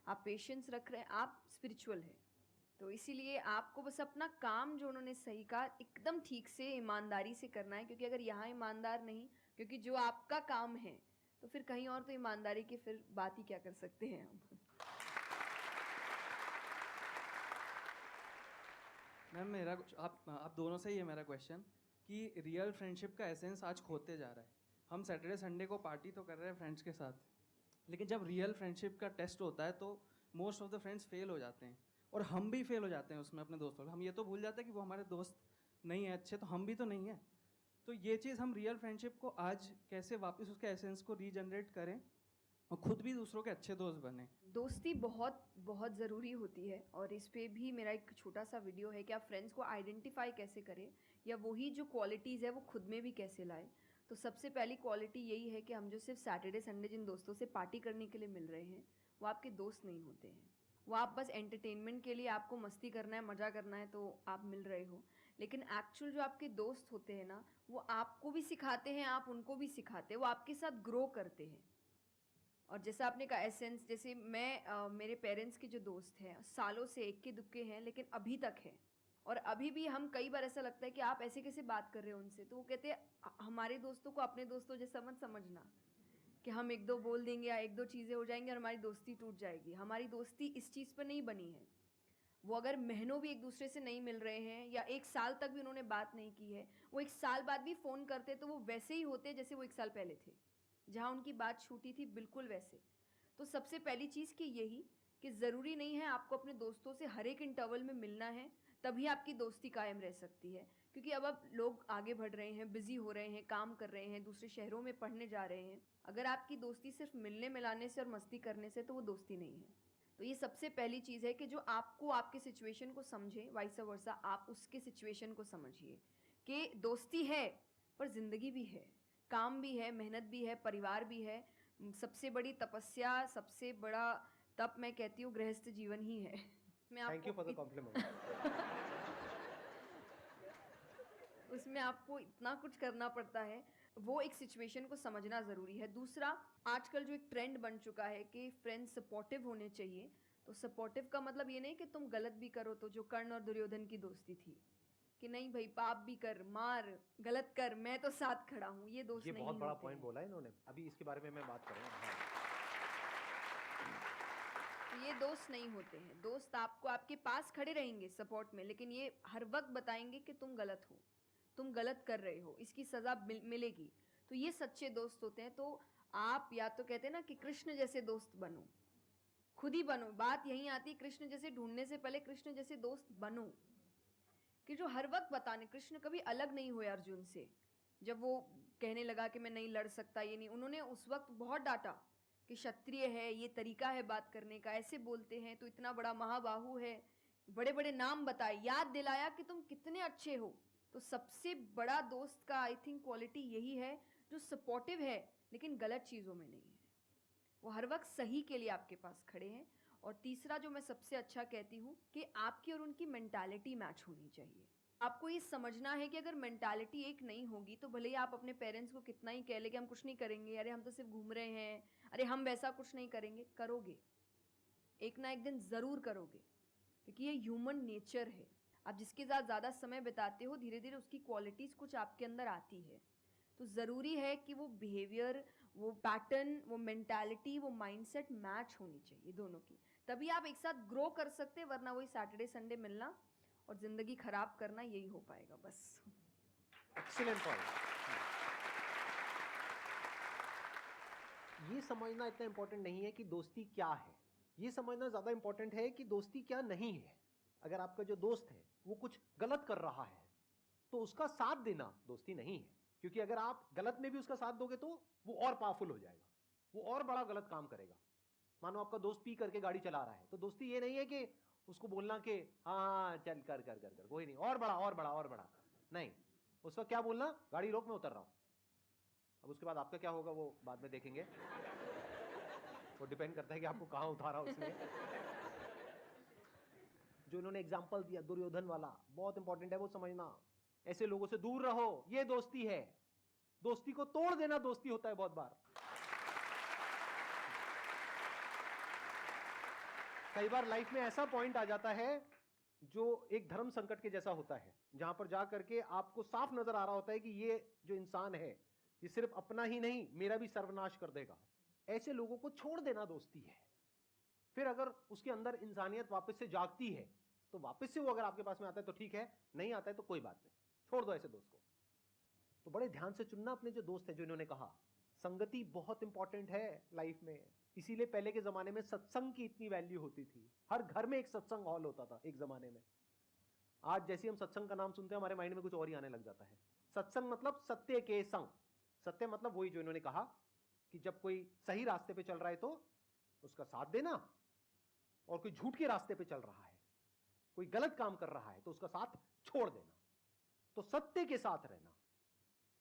आप पेशेंस रख रहे हैं, आप स्पिरिचुअल है। तो इसीलिए आपको बस अपना काम जो उन्होंने सही कहा एकदम ठीक से ईमानदारी से करना है, क्योंकि अगर यहाँ ईमानदार नहीं, क्योंकि जो आपका काम है तो फिर कहीं और तो ईमानदारी की फिर बात ही क्या कर सकते हैं हम। मैम मेरा आप दोनों से ही है मेरा क्वेश्चन कि रियल फ्रेंडशिप का एसेंस आज खोते जा रहा है। हम सैटरडे संडे को पार्टी तो कर रहे हैं फ्रेंड्स के साथ, लेकिन जब रियल फ्रेंडशिप का टेस्ट होता है तो most of the friends fail हो जाते हैं, और हम भी फेल हो जाते हैं उसमें अपने दोस्तों। हम ये तो भूल जाते हैं कि वो हमारे दोस्त नहीं है अच्छे, तो हम भी तो नहीं हैं। तो ये चीज़ हम रियल फ्रेंडशिप को आज कैसे वापस उसके एसेंस को रीजनरेट करें और खुद भी दूसरों के अच्छे दोस्त बने। दोस्ती बहुत बहुत ज़रूरी होती है, और इस पे भी मेरा एक छोटा सा वीडियो है कि आप फ्रेंड्स को आइडेंटिफाई कैसे करें, या वही जो क्वालिटीज़ है वो खुद में भी कैसे लाएं। तो सबसे पहली क्वालिटी यही है कि हम जो सिर्फ सैटरडे संडे जिन दोस्तों से पार्टी करने के लिए मिल रहे हैं वो आपके दोस्त नहीं होते हैं। वो आप बस एंटरटेनमेंट के लिए, आपको मस्ती करना है, मज़ा करना है तो आप मिल रहे हो, लेकिन एक्चुअल जो आपके दोस्त होते हैं ना, वो आपको भी सिखाते हैं, आप उनको भी सिखाते हैं, वो आपके साथ ग्रो करते हैं। और जैसा आपने कहा एसेंस, जैसे मैं मेरे पेरेंट्स के जो दोस्त हैं सालों से इक्के दुक्के हैं, लेकिन अभी तक हैं, और अभी भी हम कई बार ऐसा लगता है कि आप ऐसे कैसे बात कर रहे हो उनसे, तो वो कहते हैं हमारे दोस्तों को अपने दोस्तों जैसा मत समझना कि हम एक दो बोल देंगे या एक दो चीज़ें हो जाएंगी और हमारी दोस्ती टूट जाएगी। हमारी दोस्ती इस चीज़ पर नहीं बनी है। वो अगर महीनों भी एक दूसरे से नहीं मिल रहे हैं या एक साल तक भी उन्होंने बात नहीं की है, वो एक साल बाद भी फ़ोन करते तो वो वैसे ही होते जैसे वो एक साल पहले थे, जहाँ उनकी बात छूटी थी बिल्कुल वैसे। तो सबसे पहली चीज़ कि यही कि ज़रूरी नहीं है आपको अपने दोस्तों से हर एक इंटरवल में मिलना है तभी आपकी दोस्ती कायम रह सकती है, क्योंकि अब लोग आगे बढ़ रहे हैं, बिजी हो रहे हैं, काम कर रहे हैं, दूसरे शहरों में पढ़ने जा रहे हैं। अगर आपकी दोस्ती सिर्फ मिलने मिलाने से और मस्ती करने से, तो वो दोस्ती नहीं है। तो ये सबसे पहली चीज़ है कि जो आपको आपके सिचुएशन को समझे, वाइस वर्सा आप उसके सिचुएशन को समझिए कि दोस्ती है पर ज़िंदगी भी है, काम भी है, मेहनत भी है, परिवार भी है। सबसे बड़ी तपस्या, सबसे बड़ा तप मैं कहती हूँ गृहस्थ जीवन ही है। मैं thank you for the compliment. उसमें आपको इतना कुछ करना पड़ता है, वो एक सिचुएशन को समझना ज़रूरी है। दूसरा, आजकल जो एक ट्रेंड बन चुका है कि फ्रेंड्स सपोर्टिव होने चाहिए, तो सपोर्टिव का मतलब ये नहीं कि तुम गलत भी करो, तो जो कर्ण और दुर्योधन की दोस्ती थी कि नहीं भाई पाप भी कर, मार, गलत कर, मैं तो साथ खड़ा हूँ, ये दोस्त ये नहीं बहुत बड़ा होते पॉइंट हैं। बोला है इन्होंने, अभी इसके बारे में मैं बात करूँगा। तो ये दोस्त नहीं होते हैं। दोस्त आपको आपके पास खड़े रहेंगे सपोर्ट में, लेकिन ये हर वक्त बताएंगे कि तुम गलत हो, तुम गलत कर रहे हो, इसकी सज़ा मिलेगी। तो ये सच्चे दोस्त होते हैं। तो आप या तो कहते हैं ना कि कृष्ण जैसे दोस्त बनो, खुद ही बनो। बात यहीं आती है, कृष्ण जैसे ढूंढने से पहले कृष्ण जैसे दोस्त बनो, कि जो हर वक्त बताने। कृष्ण कभी अलग नहीं हुए अर्जुन से। जब वो कहने लगा कि मैं नहीं लड़ सकता, ये नहीं, उन्होंने उस वक्त बहुत डांटा कि क्षत्रिय है, ये तरीका है बात करने का, ऐसे बोलते हैं, तो इतना बड़ा महाबाहु है, बड़े बड़े नाम बताए, याद दिलाया कि तुम कितने अच्छे हो। तो सबसे बड़ा दोस्त का आई थिंक क्वालिटी यही है, जो सपोर्टिव है लेकिन गलत चीज़ों में नहीं है, वो हर वक्त सही के लिए आपके पास खड़े हैं। और तीसरा जो मैं सबसे अच्छा कहती हूँ कि आपकी और उनकी मेंटालिटी मैच होनी चाहिए। आपको ये समझना है कि अगर मेंटालिटी एक नहीं होगी तो भले ही आप अपने पेरेंट्स को कितना ही कह ले कि हम कुछ नहीं करेंगे, अरे हम तो सिर्फ घूम रहे हैं, अरे हम वैसा कुछ नहीं करेंगे, करोगे, एक ना एक दिन ज़रूर करोगे, क्योंकि ये ह्यूमन नेचर है। आप जिसके साथ ज़्यादा समय बिताते हो, धीरे धीरे उसकी क्वालिटीज़ कुछ आपके अंदर आती है। तो ज़रूरी है कि वो बिहेवियर, वो पैटर्न, वो मेंटालिटी, वो माइंडसेट मैच होनी चाहिए दोनों की, तभी आप एक साथ ग्रो कर सकते हैं। वरना वही सैटरडे संडे मिलना और ज़िंदगी खराब करना, यही हो पाएगा बस। Excellent point. ये समझना इतना इंपॉर्टेंट नहीं है कि दोस्ती क्या है, ये समझना ज्यादा इंपॉर्टेंट है कि दोस्ती क्या नहीं है। अगर आपका जो दोस्त है वो कुछ गलत कर रहा है तो उसका साथ देना दोस्ती नहीं है, क्योंकि अगर आप गलत में भी उसका साथ दोगे तो वो और पावरफुल हो जाएगा, वो और बड़ा गलत काम करेगा। मानो आपका दोस्त पी करके गाड़ी चला रहा है, तो दोस्ती ये नहीं है कि उसको बोलना कि हाँ चल कर कर कर कर कोई नहीं, और बड़ा और बड़ा और बड़ा नहीं। उस वक्त क्या बोलना, गाड़ी रोक, मैं उतर रहा हूं। अब उसके बाद आपका क्या होगा वो बाद में देखेंगे, वो डिपेंड करता है कि आपको कहां उतारा उसने। जो इन्होंने एग्जाम्पल दिया दुर्योधन वाला, बहुत इंपॉर्टेंट है वो समझना। ऐसे लोगों से दूर रहो, ये दोस्ती है। दोस्ती को तोड़ देना दोस्ती होता है बहुत बार। कई बार लाइफ में ऐसा पॉइंट आ जाता है जो एक धर्म संकट के जैसा होता है, जहां पर जा करके आपको साफ नजर आ रहा होता है कि ये जो इंसान है ये सिर्फ अपना ही नहीं मेरा भी सर्वनाश कर देगा। ऐसे लोगों को छोड़ देना दोस्ती है। फिर अगर उसके अंदर इंसानियत वापस से जागती है तो वापस से वो अगर आपके पास में आता है तो ठीक है, नहीं आता है तो कोई बात नहीं, छोड़ दो ऐसे दोस्त को। तो बड़े ध्यान से चुनना अपने जो दोस्त है। जो इन्होंने कहा संगति बहुत इंपॉर्टेंट है लाइफ में, इसीलिए पहले के जमाने में सत्संग की इतनी वैल्यू होती थी। हर घर में एक सत्संग हॉल होता था एक जमाने में। आज जैसे हम सत्संग का नाम सुनते हैं हमारे माइंड में कुछ और ही आने लग जाता है। सत्संग मतलब सत्य के संग। सत्य मतलब वही जो इन्होंने कहा कि जब कोई सही रास्ते पे चल रहा है तो उसका साथ देना, और कोई झूठ के रास्ते पे चल रहा है, कोई गलत काम कर रहा है तो उसका साथ छोड़ देना। तो सत्य के साथ रहना,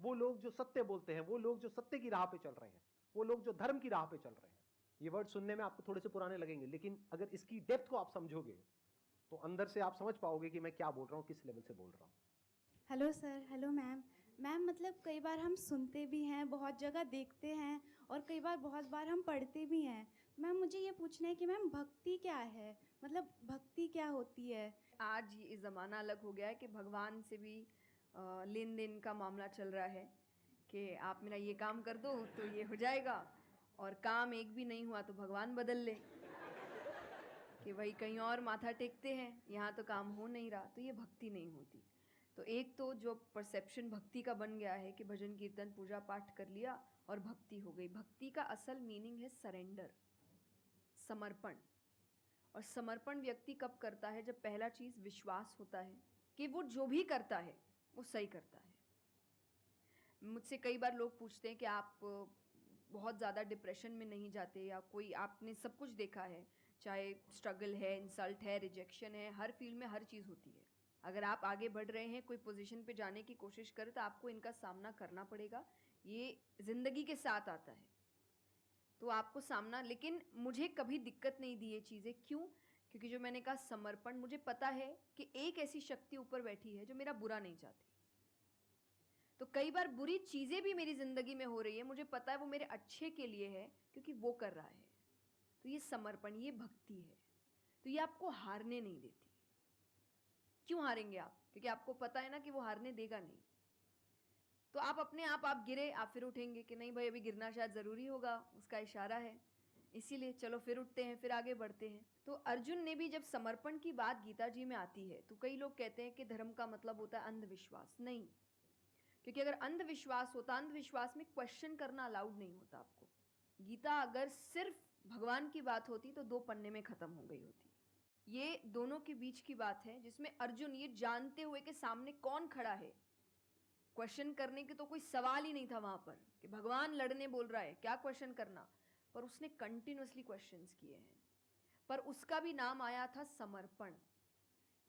वो लोग जो सत्य बोलते हैं, वो लोग जो सत्य की राह पे चल रहे हैं, वो लोग जो धर्म की राह पे चल रहे हैं। ये वर्ड सुनने में आपको थोड़े से पुराने लगेंगे, लेकिन अगर इसकी डेप्थ को आप समझोगे तो अंदर से आप समझ पाओगे कि मैं क्या बोल रहा हूँ, किस लेवल से बोल रहा हूँ। Hello sir, hello ma'am. Ma'am मतलब कई बार हम सुनते भी हैं, बहुत जगह देखते हैं, और कई बार बहुत बार हम पढ़ते भी हैं। मैम मुझे ये पूछना है कि मैम भक्ति क्या है, मतलब भक्ति क्या होती है? आज ये ज़माना अलग हो गया है कि भगवान से भी लेन देन का मामला चल रहा है कि आप मेरा ये काम कर दो तो ये हो जाएगा, और काम एक भी नहीं हुआ तो भगवान बदल ले, कि वही कहीं और माथा टेकते हैं, यहाँ तो काम हो नहीं रहा। तो ये भक्ति नहीं होती। तो एक तो जो परसेप्शन भक्ति का बन गया है कि भजन कीर्तन पूजा पाठ कर लिया और भक्ति हो गई। भक्ति का असल मीनिंग है सरेंडर, समर्पण। और समर्पण व्यक्ति कब करता है? जब पहला चीज़ विश्वास होता है कि वो जो भी करता है वो सही करता है। मुझसे कई बार लोग पूछते हैं कि आप बहुत ज़्यादा डिप्रेशन में नहीं जाते, या कोई आपने सब कुछ देखा है, चाहे स्ट्रगल है, इंसल्ट है, रिजेक्शन है, हर फील्ड में हर चीज़ होती है। अगर आप आगे बढ़ रहे हैं, कोई पोजीशन पे जाने की कोशिश करें तो आपको इनका सामना करना पड़ेगा। ये ज़िंदगी के साथ आता है तो आपको सामना, लेकिन मुझे कभी दिक्कत नहीं दी ये चीज़ें। क्यों? क्योंकि जो मैंने कहा समर्पण, मुझे पता है कि एक ऐसी शक्ति ऊपर बैठी है जो मेरा बुरा नहीं चाहती। तो कई बार बुरी चीज़ें भी मेरी ज़िंदगी में हो रही है, मुझे पता है वो मेरे अच्छे के लिए है क्योंकि वो कर रहा है। तो ये समर्पण, ये भक्ति है। तो ये आपको हारने नहीं देती। क्यों हारेंगे आप? क्योंकि आपको पता है ना कि वो हारने देगा नहीं। तो आप अपने आप गिरे, आप फिर उठेंगे कि नहीं भाई अभी गिरना शायद ज़रूरी होगा, उसका इशारा है, इसीलिए चलो फिर उठते हैं, फिर आगे बढ़ते हैं। तो अर्जुन ने भी जब समर्पण की बात गीता जी में आती है तो कई लोग कहते हैं कि धर्म का मतलब होता है अंधविश्वास। नहीं, क्योंकि अगर अंधविश्वास होता, अंधविश्वास में क्वेश्चन करना अलाउड नहीं होता आपको। गीता अगर सिर्फ भगवान की बात होती तो 2 पन्ने में ख़त्म हो गई होती। ये दोनों के बीच की बात है जिसमें अर्जुन ये जानते हुए कि सामने कौन खड़ा है, क्वेश्चन करने के तो कोई सवाल ही नहीं था वहां पर कि भगवान लड़ने बोल रहा है, क्या क्वेश्चन करना, पर उसने कंटिन्यूअसली क्वेश्चंस किए हैं। पर उसका भी नाम आया था समर्पण,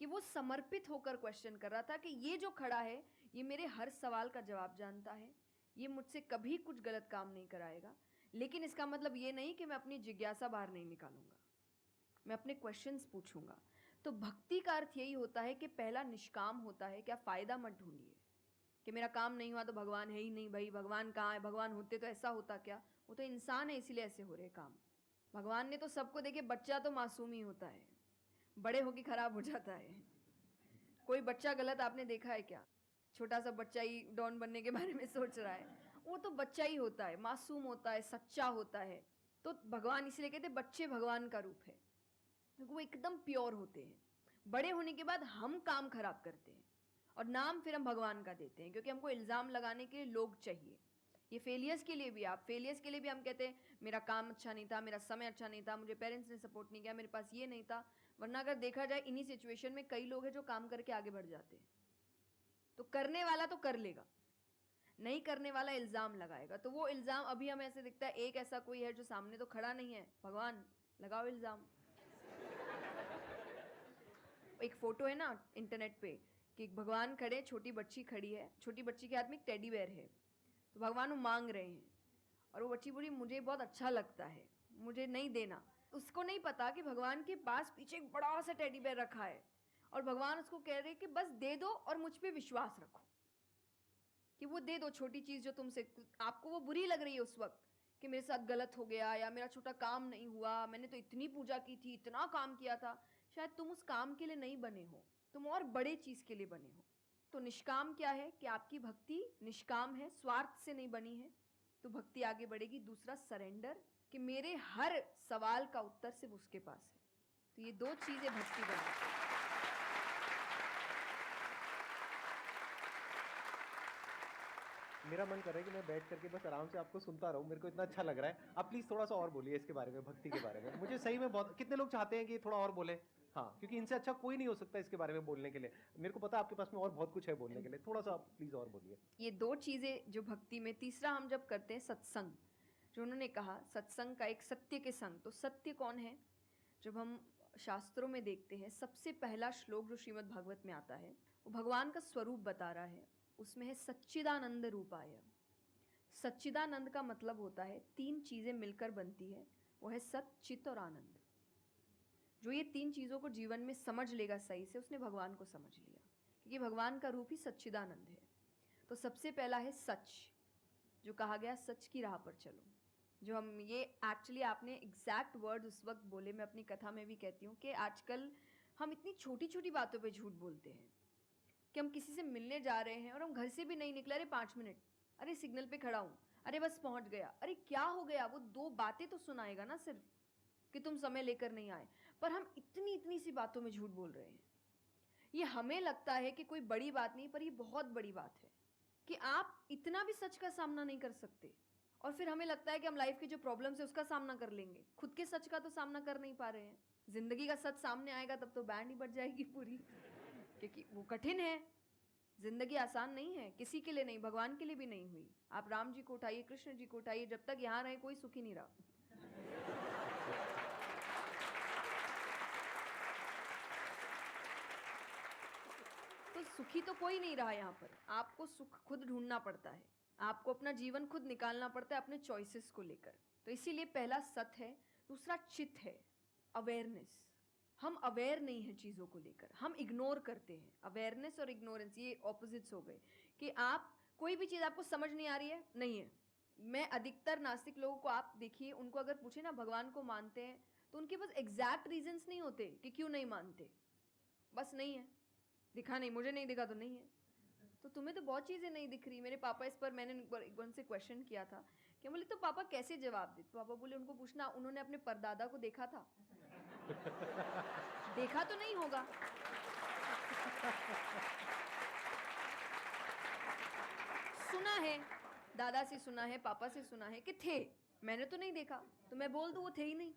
कि वो समर्पित होकर क्वेश्चन कर रहा था कि ये जो खड़ा है ये मेरे हर सवाल का जवाब जानता है, ये मुझसे कभी कुछ गलत काम नहीं कराएगा। लेकिन इसका मतलब ये नहीं कि मैं अपनी जिज्ञासा बाहर नहीं निकालूंगा, मैं अपने क्वेश्चंस पूछूंगा। तो भक्ति का अर्थ यही होता है कि पहला निष्काम होता है। क्या फ़ायदा मत ढूंढिए कि मेरा काम नहीं हुआ तो भगवान है ही नहीं। भाई भगवान कहाँ है? भगवान होते तो ऐसा होता क्या? वो तो इंसान है इसीलिए ऐसे हो रहे काम। भगवान ने तो सबको देखे, बच्चा तो मासूम ही होता है, बड़े होके खराब हो जाता है। कोई बच्चा गलत आपने देखा है क्या? छोटा सा बच्चा ही डॉन बनने के बारे में सोच रहा है, वो तो बच्चा ही होता है, मासूम होता है, सच्चा होता है। तो भगवान इसलिए कहते बच्चे भगवान का रूप है, क्योंकि वो एकदम प्योर होते हैं। बड़े होने के बाद हम काम खराब करते हैं और नाम फिर हम भगवान का देते हैं, क्योंकि हमको इल्ज़ाम लगाने के लिए लोग चाहिए। ये फेलियर्स के लिए भी, आप फेलियर्स के लिए भी हम कहते हैं मेरा काम अच्छा नहीं था, मेरा समय अच्छा नहीं था, मुझे पेरेंट्स ने सपोर्ट नहीं किया, मेरे पास ये नहीं था। वरना अगर देखा जाए इन्हीं सिचुएशन में कई लोग हैं जो काम करके आगे बढ़ जाते हैं। तो करने वाला तो कर लेगा, नहीं करने वाला इल्ज़ाम लगाएगा। तो वो इल्ज़ाम अभी हमें ऐसे दिखता है एक ऐसा कोई है जो सामने तो खड़ा नहीं है, भगवान लगाओ इल्ज़ाम। एक फ़ोटो है ना इंटरनेट पे कि भगवान खड़े, छोटी बच्ची खड़ी है, छोटी बच्ची के हाथ में एक टेडी बेयर है, तो भगवान वो मांग रहे हैं और वो बच्ची बोली मुझे बहुत अच्छा लगता है, मुझे नहीं देना। उसको नहीं पता कि भगवान के पास पीछे एक बड़ा सा टेडी बेयर रखा है और भगवान उसको कह रहे हैं कि बस दे दो और मुझ पे विश्वास रखो कि वो दे दो छोटी चीज़ जो तुमसे, आपको वो बुरी लग रही है उस वक्त कि मेरे साथ गलत हो गया या मेरा छोटा काम नहीं हुआ, मैंने तो इतनी पूजा की थी, इतना काम किया था। शायद तुम उस काम के लिए नहीं बने हो, तुम और बड़े चीज़ के लिए बने हो। तो निष्काम क्या है कि आपकी भक्ति निष्काम है, स्वार्थ से नहीं बनी है, तो भक्ति आगे बढ़ेगी। दूसरा सरेंडर, कि मेरे हर सवाल का उत्तर सिर्फ उसके पास है। तो ये दो चीज़ें भक्ति बनाती हैं। मेरा मन कर रहा है कि मैं बैठ करके बस आराम से आपको सुनता रहूं, मेरे को इतना अच्छा लग रहा है। आप प्लीज थोड़ा सा और बोलिए इसके बारे में, भक्ति के बारे में। मुझे सही में बहुत, कितने लोग चाहते हैं कि थोड़ा और बोले? हाँ, क्योंकि इनसे अच्छा कोई नहीं हो सकता इसके बारे में बोलने के लिए। मेरे को पता है आपके पास में और बहुत कुछ है बोलने के लिए, थोड़ा सा आप प्लीज और बोलिए। ये दो चीज़ें जो भक्ति में। तीसरा हम जब करते हैं सत्संग, जो उन्होंने कहा सत्संग का एक सत्य के संग, तो सत्य कौन है? जब हम शास्त्रों में देखते हैं, सबसे पहला श्लोक जो श्रीमद् भागवत में आता है, वो भगवान का स्वरूप बता रहा है। उसमें है सच्चिदानंद रूपाय। सच्चिदानंद का मतलब होता है तीन चीज़ें मिलकर बनती है, वो है सत, चित और आनंद। जो ये तीन चीज़ों को जीवन में समझ लेगा सही से, उसने भगवान को समझ लिया, क्योंकि भगवान का रूप ही सच्चिदानंद है। तो सबसे पहला है सच, जो कहा गया सच की राह पर चलो। जो हम ये एक्चुअली आपने एग्जैक्ट वर्ड उस वक्त बोले, मैं अपनी कथा में भी कहती हूँ कि आजकल हम इतनी छोटी छोटी बातों पे झूठ बोलते हैं कि हम किसी से मिलने जा रहे हैं और हम घर से भी नहीं निकले, अरे 5 मिनट, अरे सिग्नल पे खड़ा हूँ, अरे बस पहुँच गया, अरे क्या हो गया, वो 2 बातें तो सुनाएगा ना सिर्फ कि तुम समय लेकर नहीं आए। पर हम इतनी इतनी सी बातों में झूठ बोल रहे हैं। ये हमें लगता है कि कोई बड़ी बात नहीं, पर ये बहुत बड़ी बात है कि आप इतना भी सच का सामना नहीं कर सकते। और फिर हमें लगता है कि हम लाइफ के जो प्रॉब्लम्स है उसका सामना कर लेंगे, खुद के सच का तो सामना कर नहीं पा रहे हैं। जिंदगी का सच सामने आएगा तब तो बैंड ही बज जाएगी पूरी, क्योंकि वो कठिन है। जिंदगी आसान नहीं है, किसी के लिए नहीं, भगवान के लिए भी नहीं हुई। आप राम जी को उठाइए, कृष्ण जी को उठाइए, जब तक यहाँ रहे कोई सुखी नहीं रहा। तो सुखी तो कोई नहीं रहा यहाँ पर। आपको सुख खुद ढूंढना पड़ता है, आपको अपना जीवन खुद निकालना पड़ता है अपने चॉइसेस को लेकर। तो इसीलिए पहला सत है। दूसरा चित है, अवेयरनेस। हम अवेयर नहीं है चीज़ों को लेकर, हम इग्नोर करते हैं। अवेयरनेस और इग्नोरेंस ये ऑपोजिट्स हो गए, कि आप कोई भी चीज़ आपको समझ नहीं आ रही है, नहीं है। मैं अधिकतर नास्तिक लोगों को आप देखिए, उनको अगर पूछे ना भगवान को मानते हैं, तो उनके पास एग्जैक्ट रीजंस नहीं होते कि क्यों नहीं मानते। बस नहीं है, दिखा नहीं, मुझे नहीं दिखा तो नहीं है। तो तुम्हें तो बहुत चीज़ें नहीं दिख रही। मेरे पापा इस पर, मैंने एक बार उनसे क्वेश्चन किया था कि बोले तो पापा कैसे जवाब दे? तो पापा बोले उनको पूछना, उन्होंने अपने परदादा को देखा था? देखा तो नहीं होगा। सुना है, दादा से सुना है, पापा से सुना है कि थे, मैंने तो नहीं देखा, तो मैं बोल दूं वो थे ही नहीं।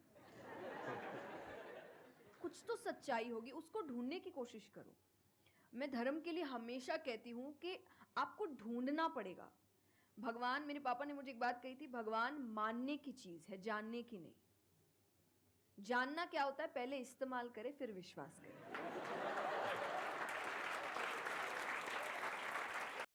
कुछ तो सच्चाई होगी, उसको ढूंढने की कोशिश करो। मैं धर्म के लिए हमेशा कहती हूँ कि आपको ढूंढना पड़ेगा। भगवान, मेरे पापा ने मुझे एक बात कही थी, भगवान मानने की चीज़ है, जानने की नहीं। जानना क्या होता है? पहले इस्तेमाल करें फिर विश्वास करें।